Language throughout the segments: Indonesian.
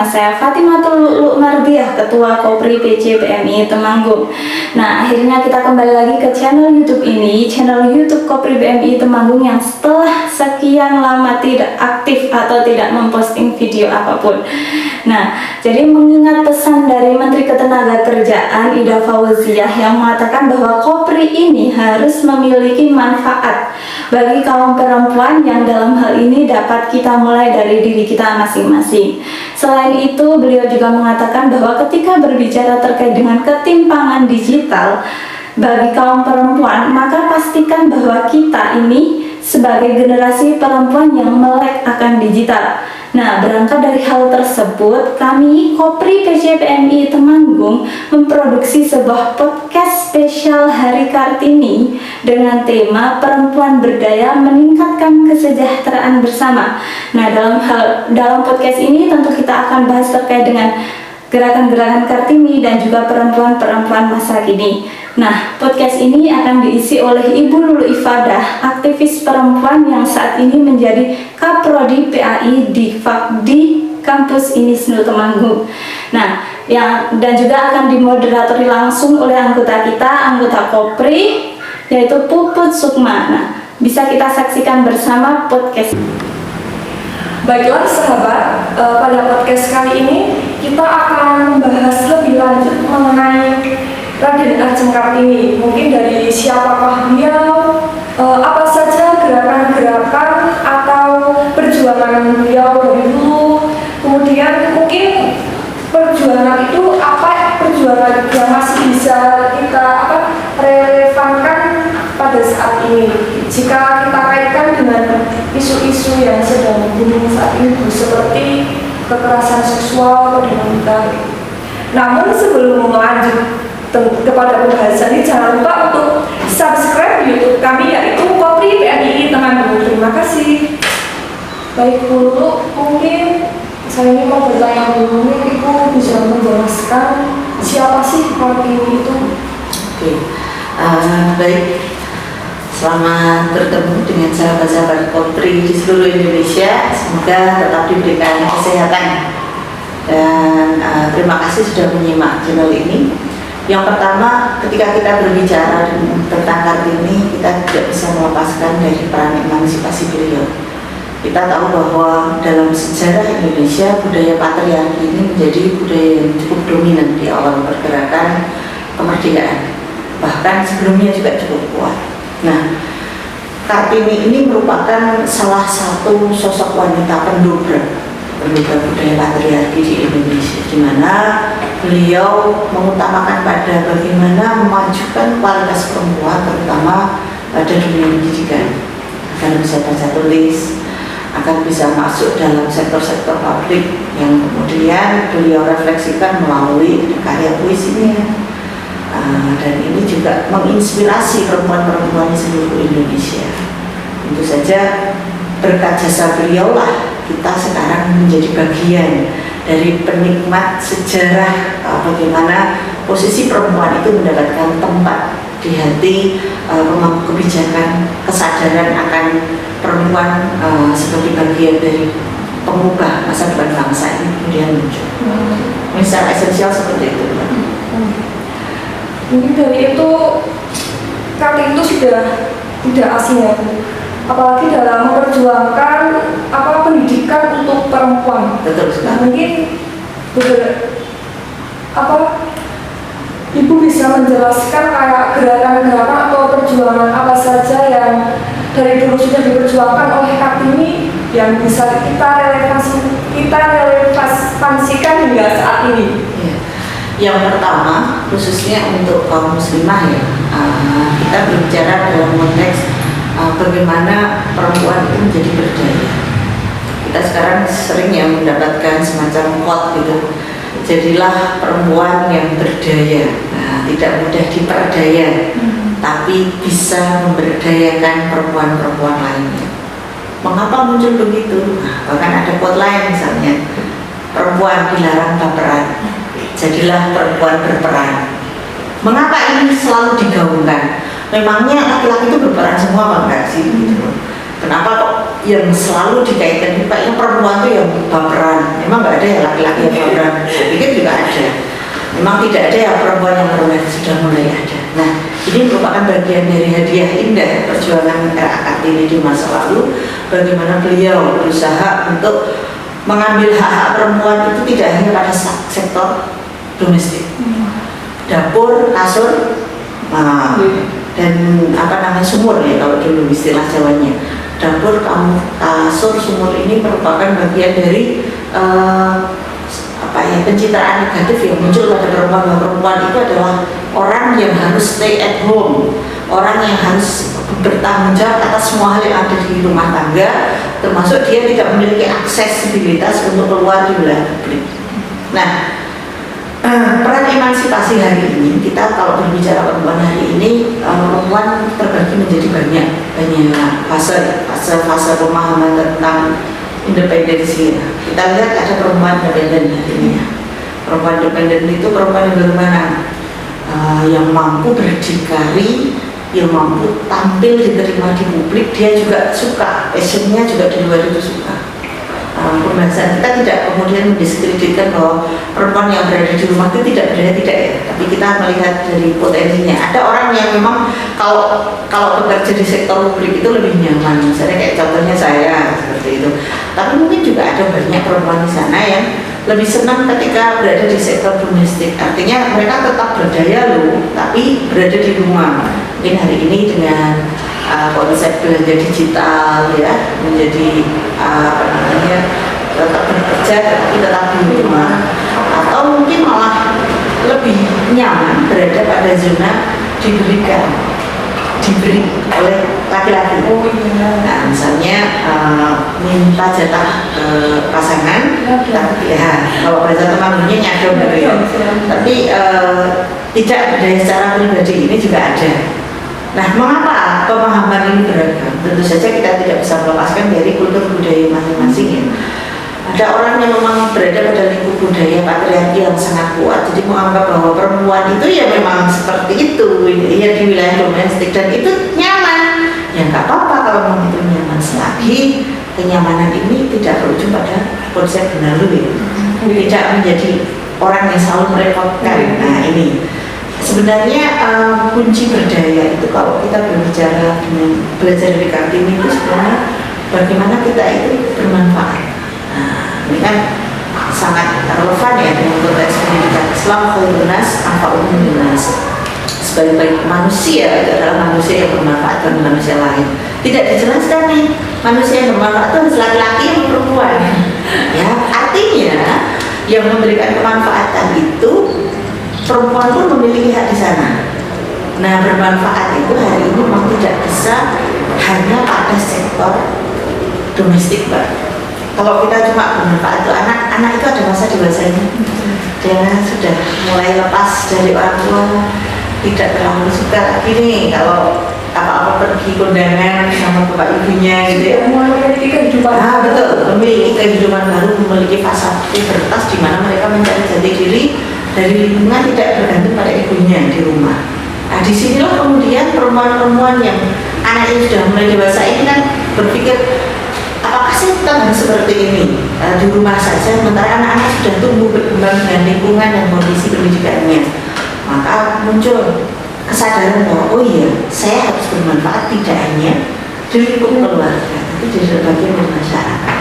saya Fatimatul Mardiah, Ketua Kopri PC PMI Temanggung. Nah, akhirnya kita kembali lagi ke channel YouTube ini, channel YouTube Kopri PMI Temanggung yang setelah sekian lama tidak aktif atau tidak memposting video apapun. Nah, jadi mengingat pesan dari Menteri Ketenagakerjaan Ida Fauziah yang mengatakan bahwa Kopri ini harus memiliki manfaat bagi kaum perempuan yang dalam hal ini dapat kita mulai dari diri kita masing-masing. Selain itu, beliau juga mengatakan bahwa ketika berbicara terkait dengan ketimpangan digital bagi kaum perempuan, maka pastikan bahwa kita ini sebagai generasi perempuan yang melek akan digital. Nah, berangkat dari hal tersebut, kami Kopri PC PMI Temanggung memproduksi sebuah podcast spesial Hari Kartini dengan tema Perempuan Berdaya Meningkatkan Kesejahteraan Bersama. Nah, dalam podcast ini tentu kita akan bahas terkait dengan gerakan-gerakan Kartini dan juga perempuan-perempuan masa kini. Nah, podcast ini akan diisi oleh Ibu Lulu Ifadah, aktivis perempuan yang saat ini menjadi Kaprodi PAI di kampus Unisnu Temanggung. Nah, dan juga akan dimoderatori langsung oleh anggota Kopri, yaitu Puput Sukma. Nah, bisa kita saksikan bersama podcast. Baiklah sahabat, pada podcast kali ini kita akan membahas lebih lanjut mengenai Raden Ajeng Kartini. Mungkin dari siapakah beliau, apa saja gerakan-gerakan atau perjuangan beliau dari dulu, kemudian mungkin perjuangan itu apa perjuangan yang masih bisa kita relevankan pada saat ini jika kita kaitkan dengan isu-isu yang sedang booming saat ini seperti kekerasan seksual atau wanita. Namun sebelum lanjut kepada pembahasan ini, jangan lupa untuk subscribe YouTube kami yaitu Kopri PMI Temanggung. Terima kasih. Baik dulu, mungkin saya ini mau bertanya dulu, Ibu bisa menjelaskan siapa sih Kartini itu? Oke, baik. Selamat bertemu dengan sahabat-sahabat Kopri di seluruh Indonesia. Semoga tetap diberikan kesehatan. Dan terima kasih sudah menyimak channel ini. Yang pertama, ketika kita berbicara tentang Kartini, kita tidak bisa melepaskan dari peran emansipasi beliau. Kita tahu bahwa dalam sejarah Indonesia, budaya patriarki ini menjadi budaya yang cukup dominan di awal pergerakan kemerdekaan. Bahkan sebelumnya juga cukup kuat. Nah, Kartini ini merupakan salah satu sosok wanita pendobrak budaya patriarki di Indonesia, di mana beliau mengutamakan pada bagaimana memajukan kualitas perempuan, terutama pada dunia pendidikan, agar bisa baca tulis, akan bisa masuk dalam sektor-sektor publik yang kemudian beliau refleksikan melalui karya puisinya. Dan ini juga menginspirasi perempuan-perempuan di seluruh Indonesia. Tentu saja berkat jasa beliau lah kita sekarang menjadi bagian dari penikmat sejarah bagaimana posisi perempuan itu mendapatkan tempat di hati pemangku kebijakan, kesadaran akan perempuan sebagai bagian dari pengubah masa depan bangsa ini kemudian muncul. Secara esensial seperti itu. Mungkin dari itu Kartini itu sudah tidak asing ya, apalagi dalam memperjuangkan pendidikan untuk perempuan. Betul sekali. Mungkin Ibu bisa menjelaskan kayak gerakan-gerakan atau perjuangan apa saja yang dari dulu sudah diperjuangkan oleh Kartini yang bisa kita relevansikan hingga saat ini. Ya. Yang pertama, khususnya untuk kaum muslimah ya, kita berbicara dalam konteks bagaimana perempuan itu menjadi berdaya. Kita sekarang sering ya mendapatkan semacam quote gitu, jadilah perempuan yang berdaya. Nah, tidak mudah diperdaya, tapi bisa memberdayakan perempuan-perempuan lainnya. Mengapa muncul begitu? Nah, bahkan ada quote lain misalnya, perempuan dilarang baperan, jadilah perempuan berperan. Mengapa ini selalu digaungkan? Memangnya laki-laki itu berperan semua apa enggak sih? Gitu. Kenapa kok yang selalu dikaitkan ini kayaknya perempuan tuh yang baperan? Memang nggak ada ya laki-laki yang baperan. Saya pikir juga ada. Memang tidak ada ya perempuan yang baperan, sudah mulai ada. Nah, ini merupakan bagian dari hadiah indah perjuangan RA Kartini di masa lalu. Bagaimana beliau berusaha untuk mengambil hak-hak perempuan itu tidak hanya pada sektor domestik, dapur, kasur, dan sumur ya kalau dulu istilah Jawanya. Dapur, kasur, sumur ini merupakan bagian dari pencitraan negatif yang muncul pada perempuan. Bahwa perempuan itu adalah orang yang harus stay at home, orang yang harus bertanggung jawab atas semua hal yang ada di rumah tangga, termasuk dia tidak memiliki aksesibilitas untuk keluar di wilayah publik. Nah, peran emansipasi hari ini, kita kalau berbicara perempuan hari ini, perempuan terbagi menjadi banyak fase pemahaman tentang independensi. Kita lihat ada perempuan independen hari ini. Perempuan independen itu perempuan yang bagaimana? Yang mampu berdikari, yang mampu tampil diterima di publik, dia juga suka, passionnya juga di luar itu suka. Pembahasan kita tidak kemudian mendiskreditkan bahwa perempuan yang berada di rumah itu tidak ya, tapi kita melihat dari potensinya. Ada orang yang memang kalau bekerja di sektor publik itu lebih nyaman, misalnya kayak contohnya saya seperti itu. Tapi mungkin juga ada banyak perempuan di sana yang lebih senang ketika berada di sektor domestik, artinya mereka tetap berdaya loh, tapi berada di rumah. Mungkin hari ini dengan konsep belanja digital ya, menjadi tetap bekerja tapi tetap di rumah, atau mungkin malah lebih nyaman berada pada zona diberi oleh laki-laki. Nah, misalnya minta jatah pasangan, tapi ya kalau bahasa teman-temannya nyadong gitu ya, tapi tidak berdaya secara pribadi ini juga ada. Nah, mengapa pemahaman ini beragam? Tentu saja kita tidak bisa melepaskan dari kultur budaya masing-masing ya. Ada orang yang memang berada pada lingkup budaya patriarki yang sangat kuat, jadi menganggap bahwa perempuan itu ya memang seperti itu, ya di wilayah domestik, dan itu nyaman. Ya nggak apa-apa kalau memang itu nyaman, selagi kenyamanan ini tidak berujung pada konsep benar lebih, tidak menjadi orang yang selalu merepotkan. Nah ini sebenarnya kunci berdaya itu kalau kita berbicara dengan belajar dari Kartini itu sebenarnya bagaimana kita itu bermanfaat. Nah, ini kan sangat relevan ya dengan konteks pendidikan Islam. Khairunas anfa'uhum linnas. Sebaik-baik manusia itu adalah manusia yang bermanfaat bagi manusia lain. Tidak dijelaskan nih manusia yang bermanfaat itu harus laki-laki atau perempuan. Ya, artinya yang memberikan kemanfaatan itu perempuan pun memiliki hak di sana. Nah, bermanfaat itu hari ini memang tidak bisa hanya pada sektor domestik, Mbak. Kalau kita cuma bermanfaat itu anak itu ada masa dewasanya. Dia sudah mulai lepas dari orang tua, tidak terlalu suka lagi nih kalau apa-apa pergi kondangan sama bapak ibunya gitu ya. Memiliki kehidupan. Betul, memiliki kehidupan baru, memiliki fase pubertas di mana mereka mencari jati diri dari lingkungan, tidak bergantung pada ibunya di rumah. Nah, disinilah kemudian perempuan-perempuan yang anaknya sudah mulai dewasa ini kan berpikir, apakah saya tetap harus seperti ini di rumah saja, sementara anak-anak sudah tumbuh berkembang dengan lingkungan dan kondisi pendidikannya. Maka muncul kesadaran bahwa oh iya, saya harus bermanfaat tidak hanya di lingkup keluarga, tapi juga bagian dari masyarakat.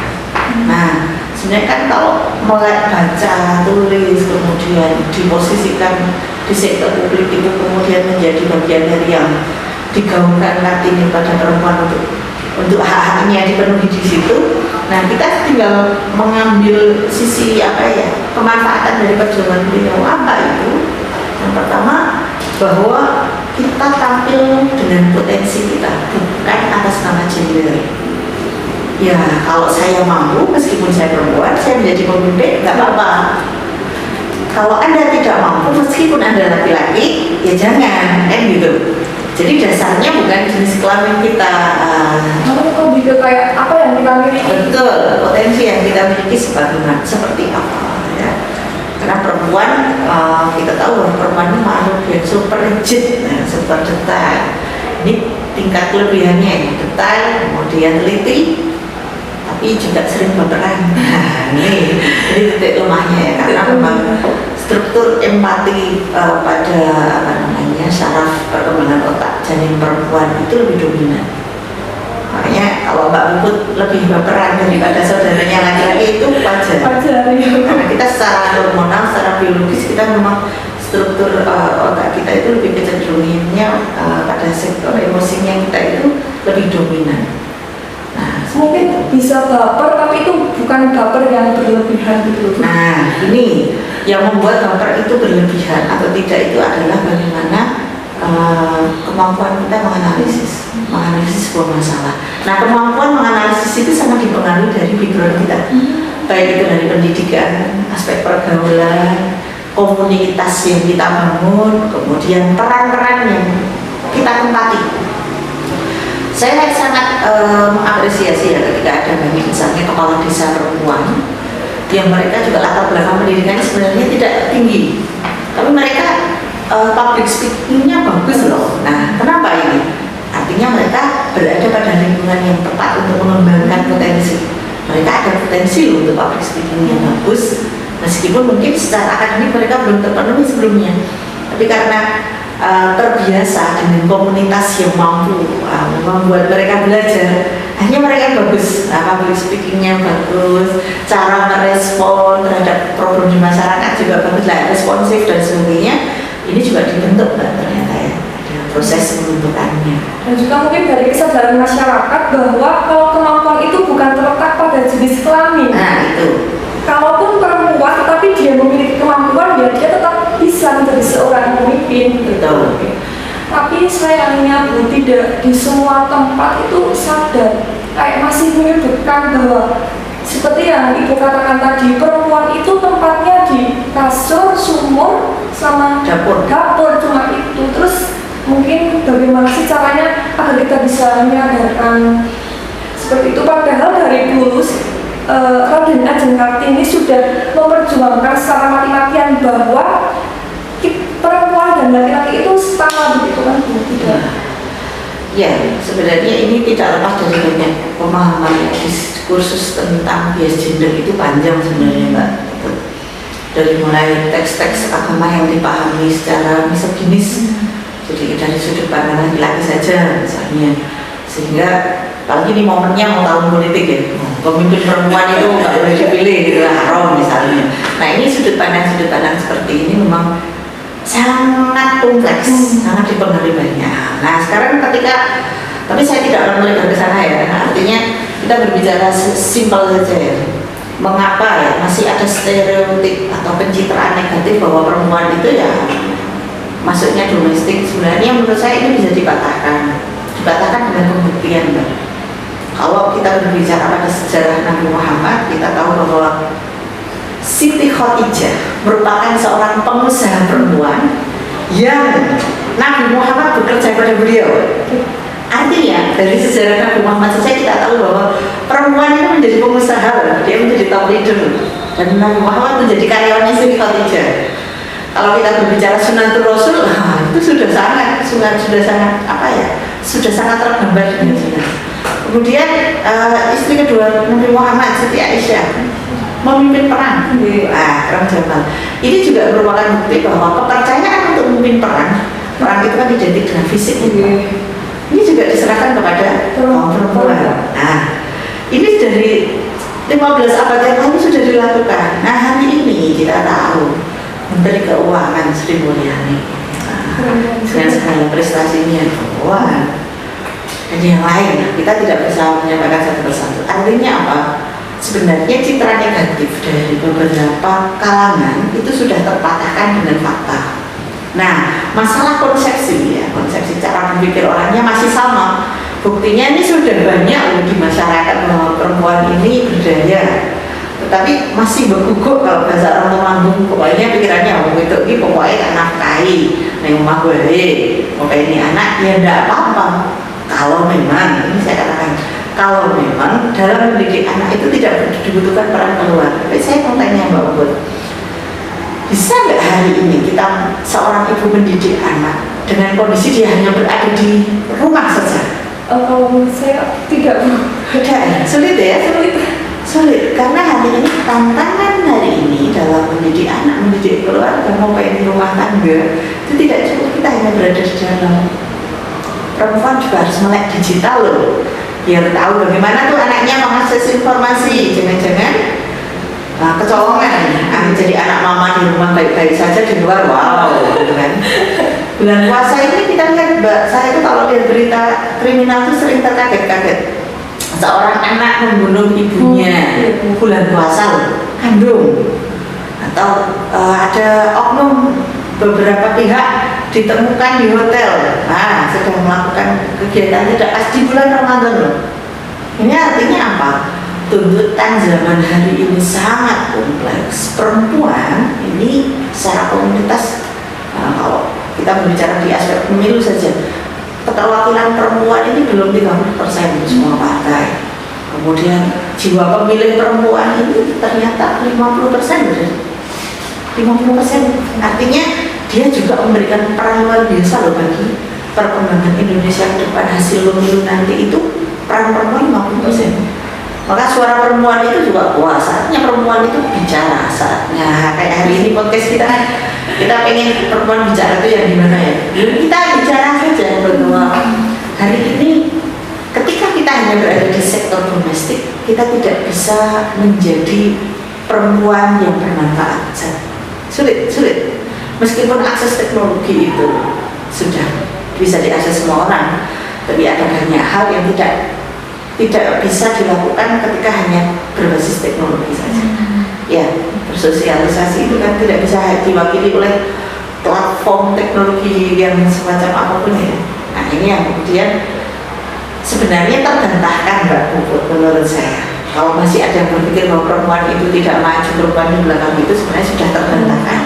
Nah, sebenarnya kan kalau mulai baca, tulis, kemudian diposisikan di sektor publik itu kemudian menjadi bagian dari yang digaungkan Kartini pada perempuan untuk hak-haknya dipenuhi di situ. Nah, kita tinggal mengambil sisi kemanfaatan dari perjuangan beliau. Apa itu? Yang pertama, bahwa kita tampil dengan potensi kita, bukan atas nama gender. Ya, kalau saya mampu, meskipun saya perempuan, saya menjadi pemimpin, nggak apa-apa. Kalau Anda tidak mampu, meskipun Anda laki-laki, ya jangan, kan gitu. Jadi dasarnya bukan jenis kelamin kita. Lebih ke kayak apa yang kita miliki. Betul, potensi yang kita miliki seperti apa ya. Karena perempuan, kita tahu bahwa perempuan itu makhluk yang super rigid, super detail. Ini tingkat kelebihannya detail, kemudian teliti, tapi juga sering baperan. Nah, ini titik lemahnya ya, karena memang struktur empati pada saraf perkembangan otak janin perempuan itu lebih dominan. Makanya kalau Mbak Puput lebih baperan daripada saudaranya laki-laki itu wajar. Ya. Karena kita secara hormonal, secara biologis kita memang struktur otak kita itu lebih kecenderungannya pada sektor emosinya kita itu lebih dominan. Nah, Mungkin bisa baper, tapi itu bukan baper yang berlebihan gitu. nah, ini yang membuat baper itu berlebihan atau tidak itu adalah bagaimana kemampuan kita menganalisis sebuah masalah. Nah, kemampuan menganalisis itu sangat dipengaruhi dari background kita, baik itu dari pendidikan, aspek pergaulan, komunitas yang kita bangun, kemudian peran-peran yang kita tempati. Saya sangat mengapresiasi ya ketika ada banyak misalnya kepala desa perempuan yang mereka juga latar belakang pendidikannya sebenarnya tidak tinggi, tapi mereka public speaking-nya bagus loh. Nah, kenapa ini? Artinya mereka berada pada lingkungan yang tepat untuk mengembangkan potensi. Mereka ada potensi loh untuk public speaking yang bagus, meskipun mungkin secara akademik mereka belum terpenuhi sebelumnya. Tapi karena terbiasa dengan komunitas yang mampu membuat mereka belajar, akhirnya mereka bagus. Public speaking-nya bagus, cara merespon terhadap problem di masyarakat juga bagus lah, responsif dan sebagainya. Ini juga dibentuk ternyata ya, proses pembentukannya. Dan juga mungkin dari kesadaran masyarakat bahwa kalau kemampuan itu bukan terletak pada jenis kelamin. Nah itu. Kalaupun perempuan tapi dia memiliki kemampuan, ya dia tetap bisa menjadi seorang pemimpin. Betul. Tapi sayangnya Bu, tidak di semua tempat itu sadar, kayak masih menyebutkan bahwa seperti yang Ibu katakan tadi, perempuan itu tempatnya di kasur, sumur, sama Dapur. cuma itu. Terus mungkin bagaimana sih caranya agar kita bisa menyadarkan seperti itu, padahal dari dulu Raden Ajeng Kartini sudah memperjuangkan secara mati-matian bahwa perempuan dan laki-laki itu setara begitu kan Bu? Tidak. Ya, sebenarnya ini tidak lepas dari banyak pemahaman diskursus tentang bias gender itu panjang sebenarnya Mbak. Dari mulai teks-teks agama yang dipahami secara misoginis, jadi dari sudut pandang laki-laki saja misalnya, sehingga apalagi ini momennya mau tahun politik ya, pemimpin perempuan itu nggak boleh dipilih gitu, haram misalnya. Nah ini sudut pandang seperti ini memang sangat kompleks, sangat dipengaruhi banyak. Nah sekarang tapi saya tidak akan melebar ke sana ya, artinya kita berbicara simpel saja ya. Mengapa ya masih ada stereotip atau pencitraan negatif bahwa perempuan itu ya masuknya domestik? Sebenarnya menurut saya ini bisa dipatahkan dengan pembuktian Mbak. Kalau kita berbicara pada sejarah Nabi Muhammad, kita tahu bahwa Siti Khadijah merupakan seorang pengusaha perempuan yang Nabi Muhammad bekerja pada beliau. Artinya dari sejarah Nabi Muhammad saja kita tahu bahwa perempuan itu menjadi pengusaha, dia menjadi top leader, dan Nabi Muhammad menjadi karyawannya Siti Khadijah. Kalau kita berbicara Sunatul Rasul, itu sudah sangat tergambar dengan jelas. Kemudian istri kedua Nabi Muhammad, Siti Aisyah, memimpin perang. Perang Jamal. Ini juga merupakan bukti bahwa kepercayaan untuk memimpin perang itu kan identik dengan fisik. Ini juga diserahkan kepada kaum perempuan. Nah, ini dari 15 abad yang lalu sudah dilakukan. Nah, hari ini kita tahu Menteri Keuangan Sri Mulyani dengan segala prestasinya, dan yang lain, kita tidak bisa menyampaikan satu persatu. Artinya apa? Sebenarnya citra negatif dari beberapa kalangan itu sudah terpatahkan dengan fakta. Nah, masalah konsepsi cara berpikir orangnya masih sama. Buktinya ini sudah banyak di masyarakat bahwa perempuan ini berdaya, tetapi masih bergugup kalau bahasa orang Temanggung. Pokoknya pikirannya itu pokoknya anak nafkahi, neng omah gue, pokoknya ini anak ya tidak apa-apa. Kalau memang, ini saya katakan, kalau memang dalam mendidik anak itu tidak dibutuhkan peran keluarga. Tapi saya mau tanya Mbak Ubud, bisa nggak hari ini kita seorang ibu mendidik anak dengan kondisi dia hanya berada di rumah saja? Kalau menurut saya tidak. Tidak ya? Sulit ya? Sulit, karena hari ini tantangan hari ini dalam mendidik anak, mendidik keluarga, maupun rumah tangga itu tidak cukup kita hanya berada di dalam. Perempuan juga harus melek digital loh, biar tahu bagaimana tuh anaknya mengakses informasi. Jangan-jangan kecolongan jadi anak mama di rumah baik-baik saja, di luar wow gitu kan. Bulan puasa ini kita lihat, saya itu kalau lihat berita kriminal itu sering terkaget-kaget. Seorang anak membunuh ibunya bulan puasa loh, kandung. Atau ada oknum beberapa pihak ditemukan di hotel, sedang melakukan kegiatan tidak pas di bulan Ramadan loh. Ini artinya apa? Tuntutan zaman hari ini sangat kompleks. Perempuan ini secara komunitas, kalau kita berbicara di aspek pemilu saja, keterwakilan perempuan ini belum 30% di semua partai. Kemudian jiwa pemilih perempuan ini ternyata 50%. 50%, artinya dia juga memberikan peran luar biasa loh bagi perkembangan Indonesia ke depan. Hasil pemilu nanti itu peran perempuan 50%. Maka suara perempuan itu juga saatnya perempuan itu bicara, saatnya kayak hari ini podcast kita kan, kita pengen perempuan bicara itu yang gimana ya? Kita bicara saja bahwa hari ini ketika kita hanya berada di sektor domestik, kita tidak bisa menjadi perempuan yang bermanfaat. Sulit. Meskipun akses teknologi itu sudah bisa diakses semua orang, tapi ada banyak hal yang tidak bisa dilakukan ketika hanya berbasis teknologi saja. Ya, bersosialisasi itu kan tidak bisa diwakili oleh platform teknologi yang semacam apapun ya. Nah ini yang kemudian sebenarnya terbantahkan Mbak Puput menurut saya. Kalau masih ada yang berpikir bahwa perempuan itu tidak maju, perempuan di belakang itu sebenarnya sudah terbantahkan.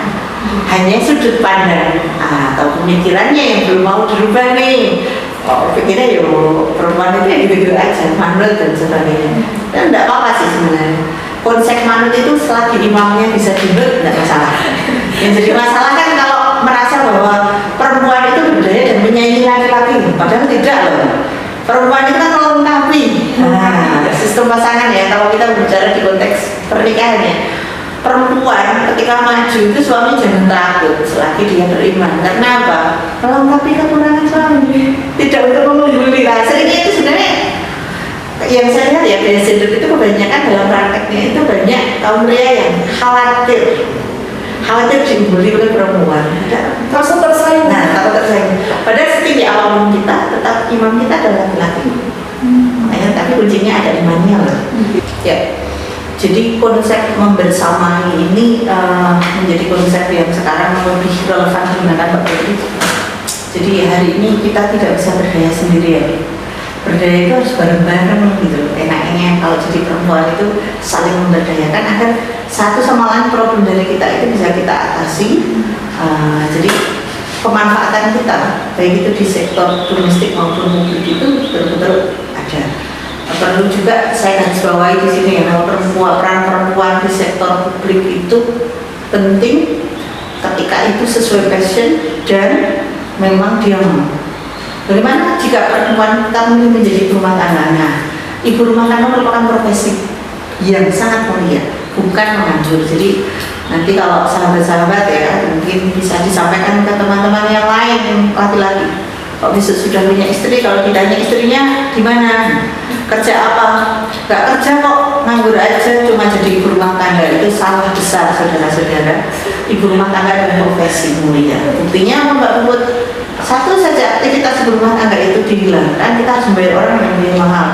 Hanya sudut pandang atau pemikirannya yang belum mau dirubah nih. Pikirnya ya perempuan itu yang gitu aja, manut dan sebagainya. Dan tidak apa-apa sih sebenarnya. Konsep manut itu selagi imamnya bisa dinut tidak masalah. Yang jadi masalah kan kalau merasa bahwa perempuan itu berdaya dan menyaingi laki-laki, padahal tidak loh. Perempuan itu kan melengkapi sistem pasangan ya. Kalau kita berbicara di konteks pernikahan ya, perempuan ketika maju itu suami jangan takut selagi dia beriman. Karena apa? Melengkapi kekurangan suami, tidak untuk mengungguli. Seringnya itu sebenarnya yang saya lihat ya, gaya gender itu kebanyakan dalam prakteknya itu banyak kaum pria yang khawatir diungguli oleh perempuan. Merasa tersaing. Kalau tersaing. Padahal setinggi apapun kita, tetap imam kita adalah laki-laki. Makanya tapi kuncinya ada imannya lah. Ya. Jadi konsep membersamai ini menjadi konsep yang sekarang lebih relevan digunakan Mbak Putri. Jadi hari ini kita tidak bisa berdaya sendirian. Berdaya itu harus bareng-bareng gitu. Enaknya kalau jadi perempuan itu saling memberdayakan agar satu sama lain problem dari kita itu bisa kita atasi. Jadi pemanfaatan kita baik itu di sektor domestik maupun publik itu betul-betul ada. Perlu juga saya garis bawahi di sini ya, bahwa peran perempuan di sektor publik itu penting ketika itu sesuai passion dan memang dia mau. Bagaimana jika perempuan kita ingin menjadi ibu rumah tangga? Nah, ibu rumah tangga merupakan profesi yang sangat mulia, bukan menghancur. Jadi nanti kalau sahabat-sahabat ya mungkin bisa disampaikan ke teman-teman yang lain laki-laki. Kok bisa sudah punya istri, kalau ditanya istrinya di mana, kerja apa? Gak kerja kok, nganggur aja, cuma jadi ibu rumah tangga. Itu salah besar saudara-saudara. Ibu rumah tangga adalah profesi mulia. Buktinya Mbak Puput, satu saja aktivitas ibu rumah tangga itu dihilangkan, kita harus membayar orang yang lebih mahal.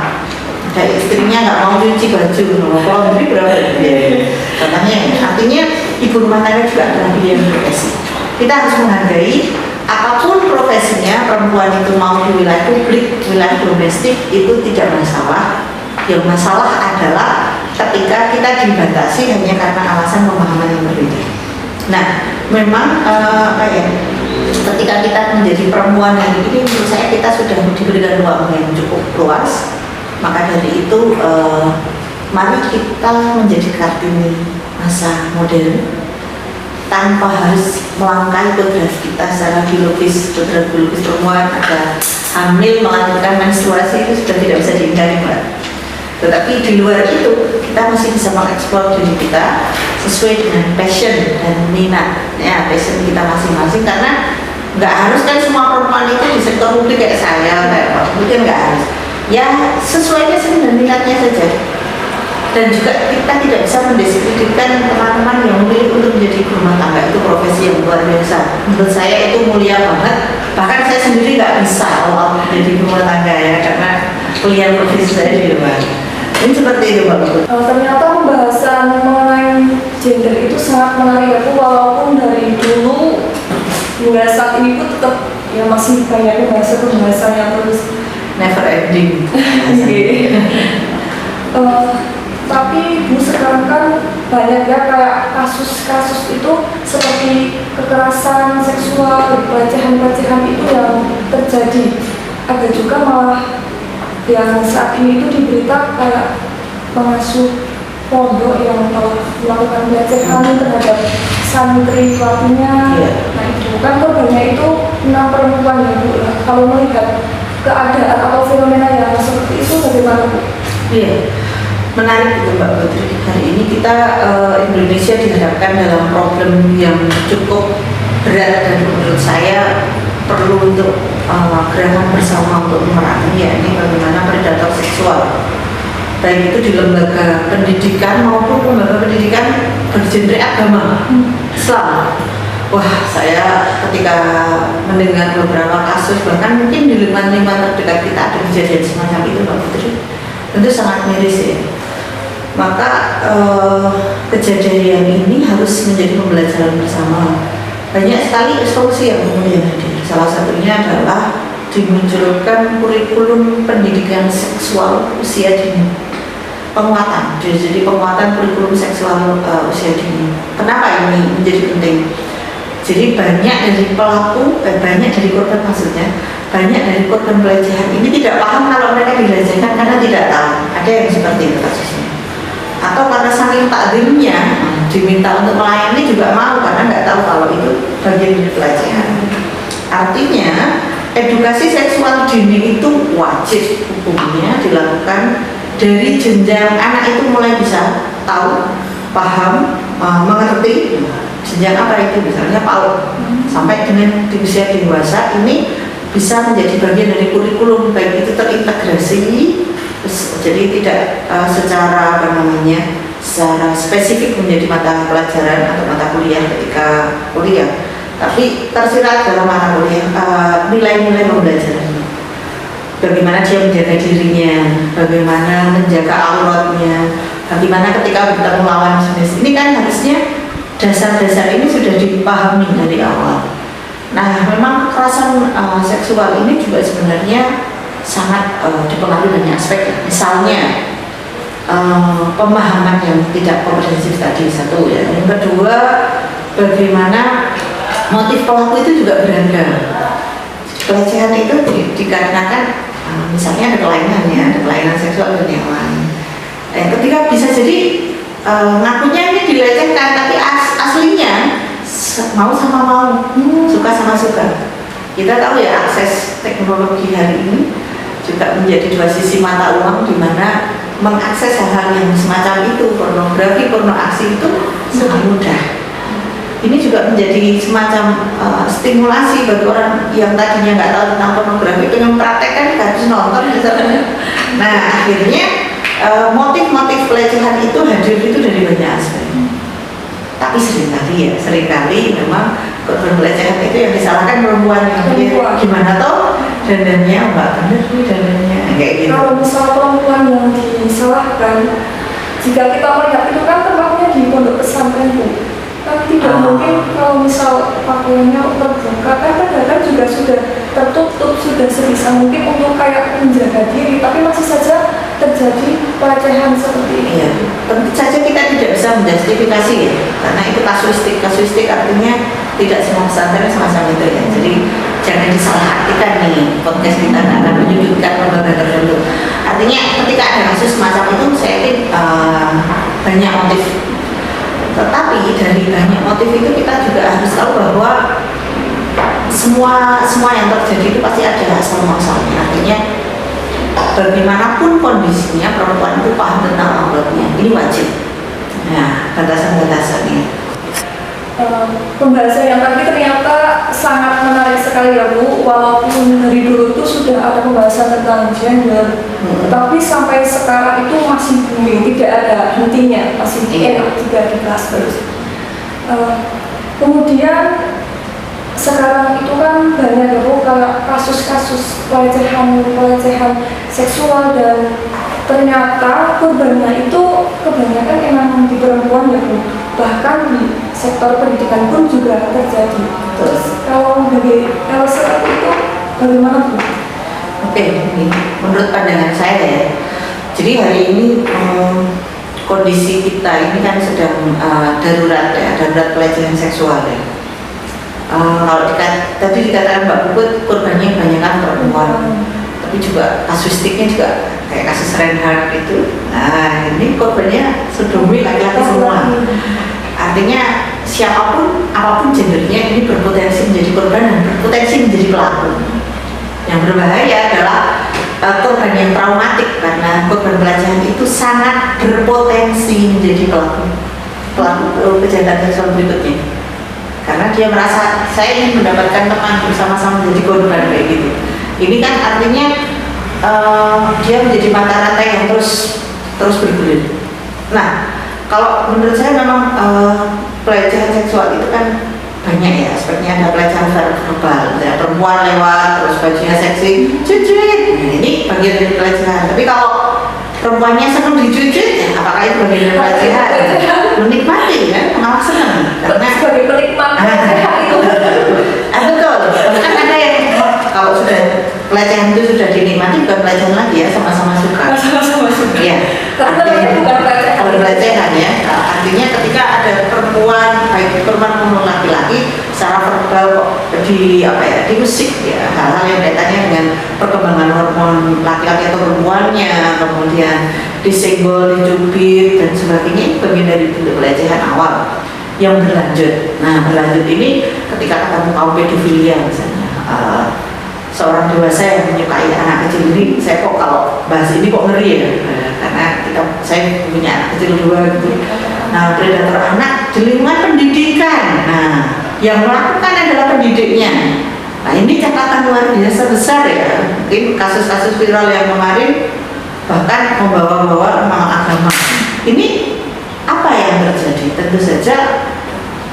Ada istrinya nggak mau cuci baju, kalau beli berapa biaya? Contohnya, artinya ibu rumah tangga juga adalah pilihan profesi. Kita harus menghargai apapun profesinya, perempuan itu mau di wilayah publik, wilayah domestik itu tidak masalah. Yang masalah adalah ketika kita dibatasi hanya karena alasan pemahaman yang berbeda. Nah, memang ketika kita menjadi perempuan yang ini, menurut saya kita sudah diberikan ruang yang cukup luas. Maka dari itu, mari kita menjadi Kartini masa modern. tanpa harus melangkahi kodrat kita secara biologis. Kodrat biologis perempuan ada hamil, melahirkan, menstruasi itu sudah tidak bisa dihindari, Mbak. Tetapi di luar itu kita masih bisa mengeksplor diri kita sesuai dengan passion dan minat ya, passion kita masing-masing, karena nggak harus kan semua perempuan itu di sektor publik kayak saya, kayak Pak mungkin nggak harus ya, sesuai passion dan minatnya saja. Dan juga kita tidak bisa mendiskreditkan teman-teman yang memilih untuk menjadi ibu rumah tangga, itu profesi yang luar biasa. Menurut saya itu mulia banget, bahkan saya sendiri nggak bisa awal menjadi ibu rumah tangga ya, karena kuliah profesi saya di luar. Ini seperti itu Mbak Putri. Ternyata pembahasan mengenai gender itu sangat menarik aku, walaupun dari dulu hingga saat ini pun tetap ya masih banyak pembahasannya terus. Never ending. Tapi Bu sekarang kan banyak ya kayak kasus-kasus itu seperti kekerasan seksual, pelecehan-pelecehan itu yang terjadi. Ada juga malah yang saat ini itu diberita kayak pengasuh pondok yang telah melakukan pelecehan terhadap santriwatinya. Nah itu kan korbannya itu 6 perempuan ya Bu. Kalau melihat keadaan atau fenomena yang seperti itu bagaimana Bu? Iya, menarik itu Mbak Putri. Hari ini kita Indonesia dihadapkan dalam problem yang cukup berat dan menurut saya perlu untuk gerakan bersama untuk memerangi, yakni bagaimana predator seksual, baik itu di lembaga pendidikan maupun lembaga pendidikan bergenre agama Islam. Wah, saya ketika mendengar beberapa kasus, bahkan mungkin di lingkungan terdekat kita ada kejadian semacam itu Mbak Putri, tentu sangat miris ya. Maka kejadian ini harus menjadi pembelajaran bersama. Banyak sekali solusi yang kemudian hadir. Salah satunya adalah dimunculkan kurikulum pendidikan seksual usia dini, penguatan. Jadi penguatan kurikulum seksual usia dini. Kenapa ini menjadi penting? Jadi banyak dari pelaku, banyak dari korban maksudnya, banyak dari korban pelecehan ini tidak paham kalau mereka dilecehkan karena tidak tahu. Ada yang seperti itu kasusnya. Atau karena saking takdirnya diminta untuk melayani juga mau karena nggak tahu kalau itu bagian dari pelecehan. Artinya edukasi seksual dini itu wajib hukumnya dilakukan dari jenjang anak itu mulai bisa tahu, paham, mengerti. Jenjang apa itu, misalnya PAUD sampai dengan di usia dewasa ini bisa menjadi bagian dari kurikulum, baik itu terintegrasi. Jadi tidak secara secara spesifik menjadi mata pelajaran atau mata kuliah ketika kuliah, tapi tersirat dalam mata kuliah nilai-nilai pembelajarannya. Bagaimana dia menjaga dirinya, bagaimana menjaga auratnya, bagaimana ketika bertemu lawan jenis. Ini kan harusnya dasar-dasar ini sudah dipahami dari awal. Nah, memang kekerasan seksual ini juga sebenarnya sangat dipengaruhi banyak aspek. Misalnya pemahaman yang tidak komprehensif tadi, satu ya. Yang kedua, bagaimana motif pelaku itu juga beragam. Pelecehan itu dikarenakan misalnya ada kelainan seksual dan yang lain. Yang ketiga bisa jadi ngakunya ini dilecehkan, tapi aslinya mau sama mau, suka sama suka. Kita tahu ya akses teknologi hari ini juga menjadi dua sisi mata uang, di mana mengakses hal-hal yang semacam itu, pornografi, pornoaksi itu sangat mudah. Ini juga menjadi semacam stimulasi bagi orang yang tadinya nggak tahu tentang pornografi, pengen praktekkan harus nonton misalnya. Nah akhirnya motif-motif pelecehan itu hadir itu dari banyak aspek. Tapi seringkali memang korban pelecehan itu yang disalahkan perempuan gimana toh dandannya nggak benar nih dandannya kayak gitu. Kalau misal perempuan yang disalahkan, jika kita melihat itu kan tempatnya di pondok pesantren Bu, kan tidak mungkin kalau misal pakaiannya terbuka, kan kadang juga sudah tertutup, sudah sebisa mungkin untuk kayak menjaga diri, tapi masih saja terjadi pelecehan seperti ini. Iya, tentu saja kita tidak bisa menjustifikasi ya, karena itu kasuistik artinya tidak semua pesantren semacam itu ya. Jadi jangan disalahartikan nih, podcast kita akan menyudutkan lembaga tertentu. Artinya ketika ada kasus semacam itu, saya yakin banyak motif. Tetapi dari banyak motif itu kita juga harus tahu bahwa semua yang terjadi itu pasti ada asal muasalnya. Artinya bagaimanapun kondisinya perempuan itu paham tentang auratnya, ini wajib. Nah, batasan-batasannya. Pembahasan yang tadi ternyata sangat menarik sekali ya Bu, walaupun dari dulu tuh sudah ada pembahasan tentang gender, tapi sampai sekarang itu masih booming, tidak ada hentinya, masih enak juga dibahas terus. Kemudian sekarang itu kan banyak ya Bu, kayak kasus-kasus pelecehan seksual, dan ternyata korbannya itu kebanyakan emang di perempuan ya Bu, bahkan di sektor pendidikan pun juga terjadi. Terus kalau seperti itu bagaimana Bu? Oke, ini menurut pandangan saya ya. Jadi hari ini kondisi kita ini kan sedang darurat ya, darurat pelecehan seksual ya. Kalau tadi dikatakan Mbak Puput, korbannya kebanyakan perempuan, tapi juga kasuistiknya juga kayak kasus Reinhardt itu. Nah, ini korbannya sodomi laki-laki semua. Artinya siapapun, apapun gendernya, ini berpotensi menjadi korban dan berpotensi menjadi pelaku. Yang berbahaya adalah korban yang traumatik, karena korban pelecehan itu sangat berpotensi menjadi pelaku kejahatan seksual berikutnya. Karena dia merasa saya ingin mendapatkan teman bersama-sama menjadi korban kayak gitu. Ini kan artinya dia menjadi mata rantai yang terus bergulir. Nah, kalau menurut saya memang pelecehan seksual itu kan banyak ya, sepertinya ada pelecehan verbal, ya, perempuan lewat terus bajunya seksi, cucit, nah, ini bagian dari pelecehan. Tapi kalau perempuannya senang dicucit, ya, apakah itu bagian dari pelecehan? Menikmati kan, malah senang karena sebagai penikmat pelecehan itu. Betul, kan ada yang kalau sudah pelecehan itu sudah dinikmati bukan pelecehan lagi ya, sama-sama suka. Sama-sama suka. Iya. Karena namanya bukan pelecehan. Bukan pelecehan ya. Artinya ketika ada perempuan, baik perempuan maupun laki-laki, secara verbal diusik ya, hal-hal yang kaitannya dengan perkembangan hormon laki-laki atau perempuannya, kemudian disenggol, dicubit dan sebagainya, itu bagian dari bentuk pelecehan awal yang berlanjut. Nah, berlanjut ini ketika ketemu kaum pedofilia misalnya, seorang dewasa yang menyukai anak kecil ini, saya kok kalau bahas ini kok ngeri ya, karena saya punya anak kecil 2 gitu. Nah, predator anak di lingkungan pendidikan, nah yang melakukan adalah pendidiknya. Nah, ini catatan luar biasa besar ya. Mungkin kasus-kasus viral yang kemarin bahkan membawa-bawa nama agama. Ini apa yang terjadi? Tentu saja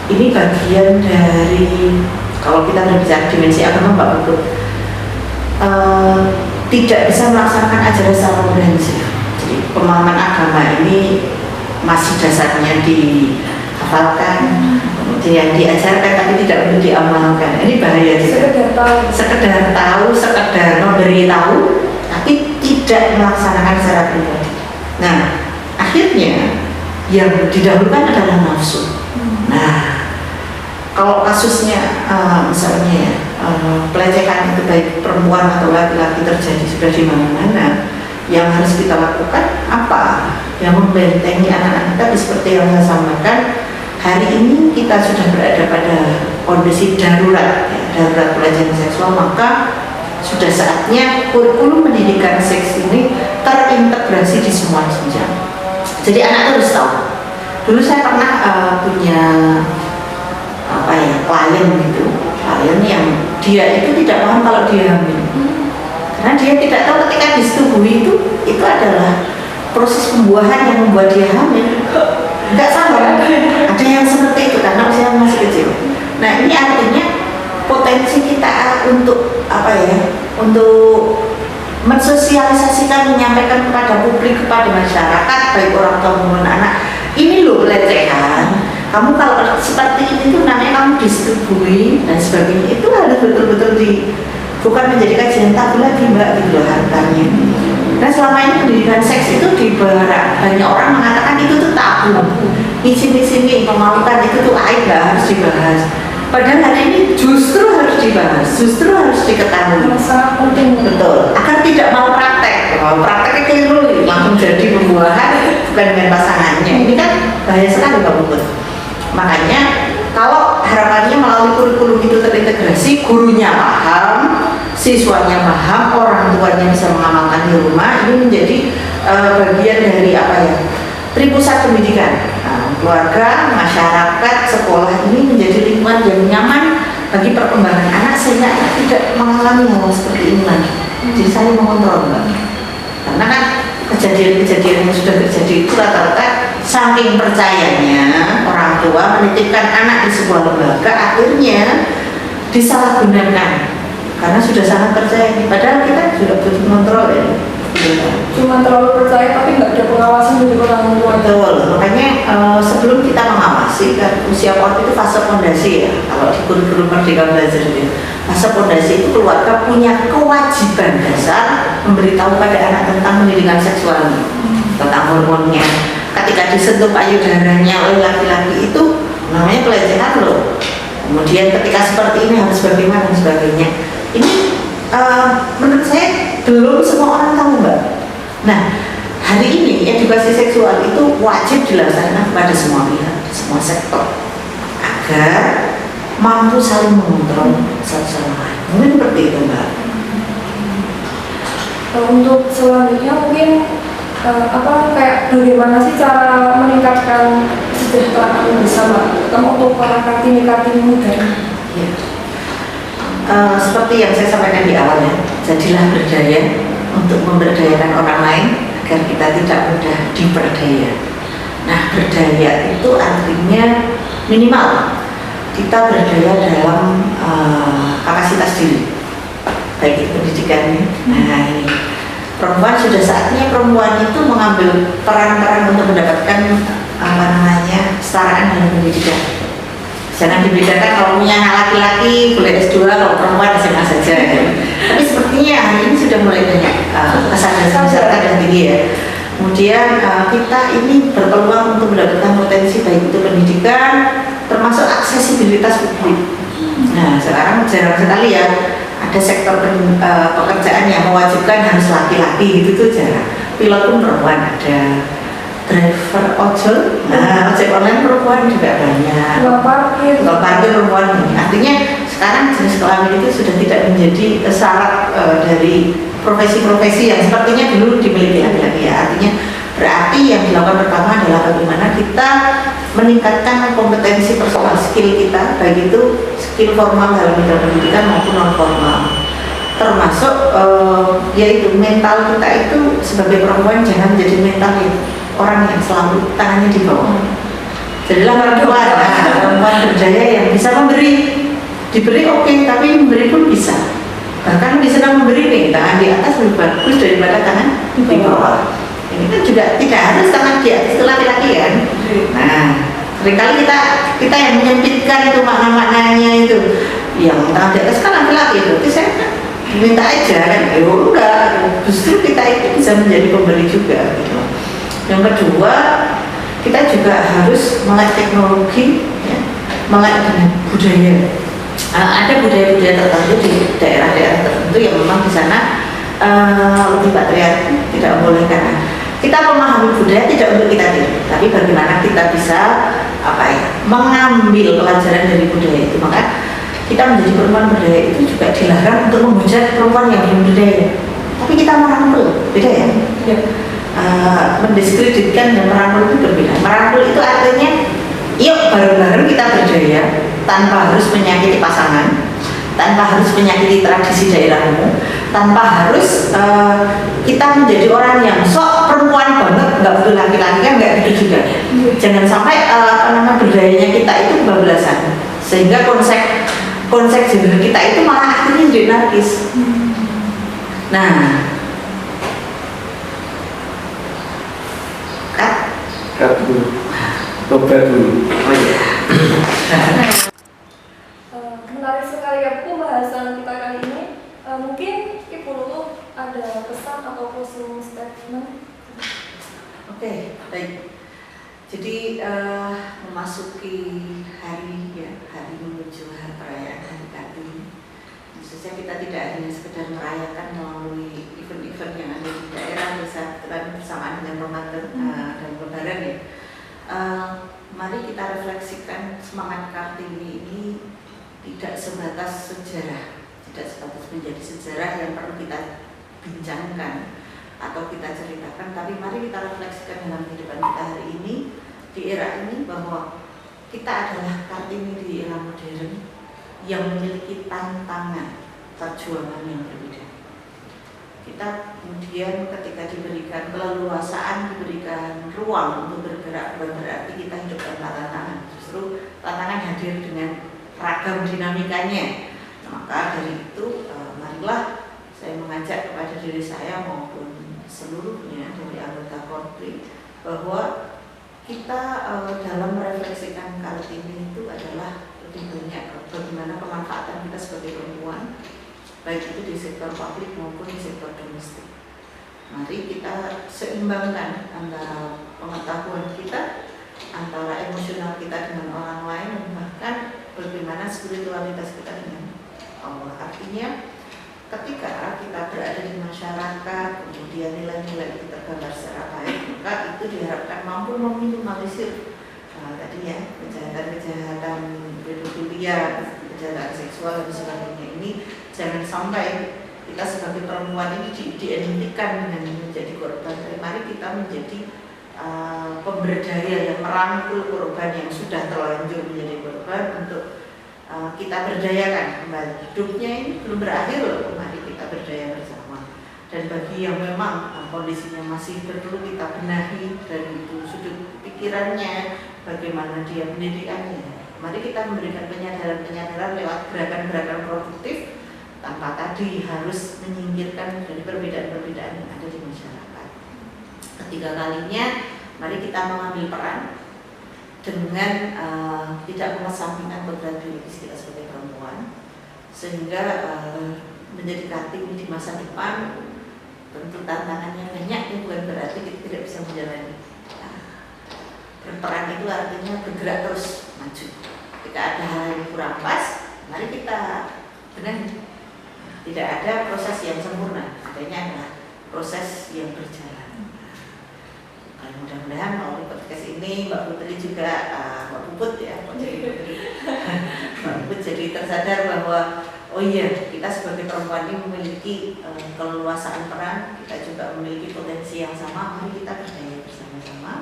ini bagian dari, kalau kita berbicara dimensi agama Mbak Puput, tidak bisa melaksanakan ajaran secara komprehensif. Jadi pemahaman agama ini masih dasarnya dihafalkan, kemudian diajarkan tapi tidak perlu diamalkan. Ini bahaya juga. Sekedar tahu, sekedar memberi tahu, tapi tidak melaksanakan secara pribadi. Nah, akhirnya yang didahulukan adalah nafsu. Nah, kalau kasusnya misalnya pelecehan itu baik perempuan atau laki-laki terjadi sudah di mana-mana, yang harus kita lakukan apa? Yang membentengi anak-anak kita seperti yang saya sampaikan, hari ini kita sudah berada pada kondisi darurat, ya, darurat pelecehan seksual, maka sudah saatnya kurikulum pendidikan seks ini terintegrasi di semua jenjang. Jadi anak harus tahu. Dulu saya pernah punya klien gitu, klien yang dia itu tidak paham kalau dia hamil, karena dia tidak tahu ketika disetubui itu adalah proses pembuahan yang membuat dia hamil. Nggak salah, ada yang seperti itu karena usia masih kecil. Nah, ini artinya potensi kita untuk untuk mensosialisasikan, menyampaikan kepada publik, kepada masyarakat, baik orang tua maupun anak, ini loh pelecehan. Kamu kalau seperti ini tuh namanya kamu disetubui dan sebagainya, itu harus betul-betul bukan menjadi kajian tabu lagi Mbak, gitu loh hartanya. Nah, selama ini pendidikan seks itu di barat, banyak orang mengatakan itu tuh tabu, di sini memalukan, itu tuh aib, nggak harus dibahas. Padahal hari ini justru harus dibahas, justru harus diketahui. Sangat penting. Betul, agar tidak mau praktek. Kalau prakteknya keliru, langsung jadi pembuahan bukan dengan pasangannya. Ini kan bahaya sekali Mbak Puput. Makanya kalau harapannya melalui kurikulum itu terintegrasi, gurunya paham, siswanya paham, orang tuanya bisa mengamalkan di rumah, ini menjadi bagian dari apa ya, tripusat pendidikan. Nah, keluarga, masyarakat, sekolah ini menjadi lingkungan yang nyaman bagi perkembangan anak sehingga anak tidak mengalami hal seperti ini lagi. Jadi saya mengontrol, Mbak. Karena kan kejadian-kejadian yang sudah terjadi itu rata-rata saking percayanya orang tua menitipkan anak di sebuah lembaga, akhirnya disalahgunakan karena sudah sangat percaya. Padahal kita juga butuh kontrol ya. Cuma terlalu percaya tapi nggak ada pengawasan dari orang tua. Betul, makanya sebelum kita mengawasi kan usia PAUD itu fase fondasi ya. Kalau di kurikulum Merdeka Belajar itu fase fondasi itu keluarga punya kewajiban dasar memberitahu pada anak tentang pendidikan seksual, tentang hormonnya. Ketika disentuh payudaranya oleh laki-laki itu namanya pelecehan loh. Kemudian ketika seperti ini harus bagaimana dan sebagainya. Ini menurut saya belum semua orang tahu, Mbak. Nah, hari ini edukasi seksual itu wajib dilaksanakan kepada semua pihak, semua sektor, agar mampu saling mengontrol satu sama lain. Mungkin seperti itu, Mbak. Untuk selanjutnya mungkin kayak bagaimana sih cara meningkatkan kesejahteraan bersama, terutama untuk para kartini-kartini muda? Ya. Seperti yang saya sampaikan di awal ya, jadilah berdaya untuk memberdayakan orang lain agar kita tidak mudah diperdaya. Nah, berdaya itu artinya minimal kita berdaya dalam kapasitas diri, baik itu pendidikannya. Nah, ini perempuan sudah saatnya perempuan itu mengambil peran-peran untuk mendapatkan kesetaraan dalam pendidikan. Jangan dibedakan kalau punya anak laki-laki boleh S2, kalau perempuan SMA saja ya. Tapi sepertinya hari ini sudah mulai banyak kesadaran masyarakat yang tinggi ya. Kemudian kita ini berpeluang untuk mendapatkan potensi baik itu pendidikan termasuk aksesibilitas publik. Nah, sekarang jarang sekali ya ada sektor pekerjaan yang mewajibkan harus laki-laki gitu tuh jarang. Pilot pun perempuan ada, driver ojol, ojek online perempuan juga banyak. Tukang parkir perempuan. Artinya sekarang jenis kelamin itu sudah tidak menjadi syarat dari profesi-profesi yang sepertinya dulu dimiliki laki-laki ya. Artinya berarti yang dilakukan pertama adalah bagaimana kita meningkatkan kompetensi personal skill kita, baik itu skill formal dalam bidang pendidikan maupun non formal. Termasuk yaitu mental kita itu sebagai perempuan jangan menjadi mental yang orang yang selalu tangannya di bawah. Jadilah perempuan berdaya yang bisa memberi, diberi oke, tapi memberi pun bisa. Bahkan bisa memberi nih, tangan di atas lebih bagus daripada tangan di bawah. Ini kan juga tidak harus tangan di atas itu laki-laki kan. Nah, seringkali kita yang menyempitkan itu makna-maknanya itu. Yang tangan di atas kan laki-laki itu, tapi saya kan minta aja kan, enggak. Justru kita itu bisa menjadi pemberi juga gitu. Yang kedua, kita juga harus melek teknologi, ya, melek dengan budaya. Ada budaya-budaya tertentu di daerah-daerah tertentu yang memang di sana lebih patriarki, tidak membolehkan. Kita memahami budaya tidak untuk kita tiru, tapi bagaimana kita bisa mengambil pelajaran dari budaya itu. Maka kita menjadi perempuan berdaya itu juga dilarang untuk menghujat perempuan yang belum berdaya. Tapi kita merangkul, beda ya? Ya. Mendiskreditkan dan merangkul itu berbeda. Merangkul itu artinya yuk bareng-bareng kita berdaya tanpa harus menyakiti pasangan, tanpa harus menyakiti tradisi daerahmu, tanpa harus kita menjadi orang yang sok perempuan banget, nggak butuh laki-laki kan, nggak gitu juga. Jangan sampai berdayanya kita itu kebablasan sehingga konsep gender kita itu malah akhirnya jadi narkis. Nah, cut dulu, tobat dulu. oh iya. Menarik sekali ya pembahasan kita kali ini. Mungkin Ibu Lulu ada pesan atau closing statement? Oke, baik. Jadi memasuki hari menuju hari perayaan Hari Kartini. Khususnya kita tidak hanya sekedar merayakan melalui event-event yang ada di daerah desa bersamaan dengan Ramadan dan Lebaran ya. mari kita refleksikan semangat Kartini ini tidak sebatas sejarah, tidak sebatas menjadi sejarah yang perlu kita bincangkan atau kita ceritakan, tapi mari kita refleksikan dalam kehidupan kita hari ini, di era ini, bahwa kita adalah Kartini di era modern yang memiliki tantangan perjuangan yang berbeda. Kita kemudian ketika diberikan keleluasaan, diberikan ruang untuk bergerak, bukan berarti kita hidup tanpa tantangan. Justru tantangan hadir dengan ragam dinamikanya. Maka dari itu, marilah saya mengajak kepada diri saya maupun seluruhnya dari anggota Kopri bahwa kita dalam merefleksikan Kartini itu adalah lebih banyak bagaimana pemanfaatan kita sebagai perempuan, baik itu di sektor publik maupun di sektor domestik. Mari kita seimbangkan antara pengetahuan kita, antara emosional kita dengan orang lain, dan bahkan bagaimana spiritualitas kita dengan Allah. Artinya ketika kita berada di masyarakat, kemudian nilai-nilai itu tergambar secara baik, maka itu diharapkan mampu meminimalisir tadi ya, kejahatan-kejahatan pedofilia, kejahatan seksual dan sebagainya. Ini jangan sampai kita sebagai perempuan ini diidentikan dengan menjadi korban. Mari kita menjadi pemberdaya yang merangkul korban yang sudah terlanjur menjadi korban untuk kita berdayakan kembali. Hidupnya ini belum berakhir loh, mari kita berdaya bersama. Dan bagi yang memang kondisinya masih perlu kita benahi dan itu sudut pikirannya, bagaimana dia pendidikannya, mari kita memberikan penyadaran-penyadaran lewat gerakan-gerakan produktif tanpa tadi harus menyingkirkan dari perbedaan-perbedaan yang ada di masyarakat. Ketiga kalinya, mari kita mengambil peran dengan tidak mengesampingkan beban biologis kita sebagai perempuan, sehingga menjadi Kartini di masa depan tentu tantangannya banyak, yang bukan berarti kita tidak bisa menjalani. Berperan itu artinya bergerak terus maju. Ketika ada hal yang kurang pas, mari kita benahi. Tidak ada proses yang sempurna, adanya adalah proses yang berjalan. Mudah-mudahan melalui podcast ini Mbak Putri juga, Mbak Puput ya, Mbak Puput jadi tersadar bahwa oh iya, kita sebagai perempuan ini memiliki keleluasaan peran, kita juga memiliki potensi yang sama. Mari kita berdaya bersama-sama.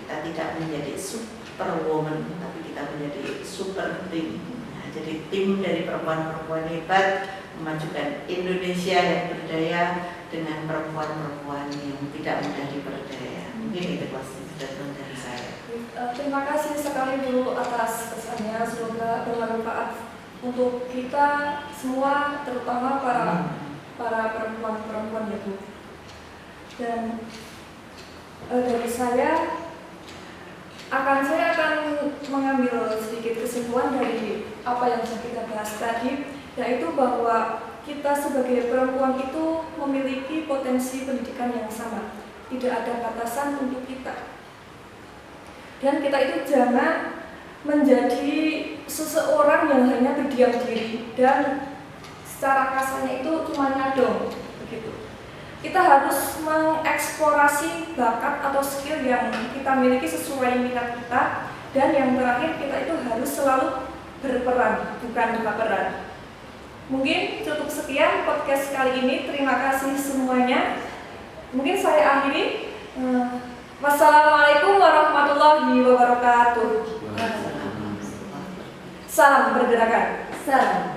Kita tidak menjadi superwoman, tapi kita menjadi super team. Nah, jadi tim dari perempuan-perempuan hebat memajukan Indonesia yang berdaya dengan perempuan-perempuan yang tidak mudah diperdaya. Mungkin itu statement dari saya. Terima kasih sekali dulu atas pesannya, semoga bermanfaat untuk kita semua, terutama para perempuan-perempuan ya Bu. Dan dari saya akan mengambil sedikit kesimpulan dari apa yang sudah kita bahas tadi, yaitu bahwa kita sebagai perempuan itu memiliki potensi pendidikan yang sama, tidak ada batasan untuk kita. Dan kita itu jangan menjadi seseorang yang hanya berdiam diri dan secara kasarnya itu cuma nyadong begitu. Kita harus mengeksplorasi bakat atau skill yang kita miliki sesuai minat kita, dan yang terakhir kita itu harus selalu berperan, bukan baperan. Mungkin cukup sekian podcast kali ini. Terima kasih semuanya. Mungkin saya akhiri. Wassalamualaikum warahmatullahi wabarakatuh. Salam pergerakan. Salam.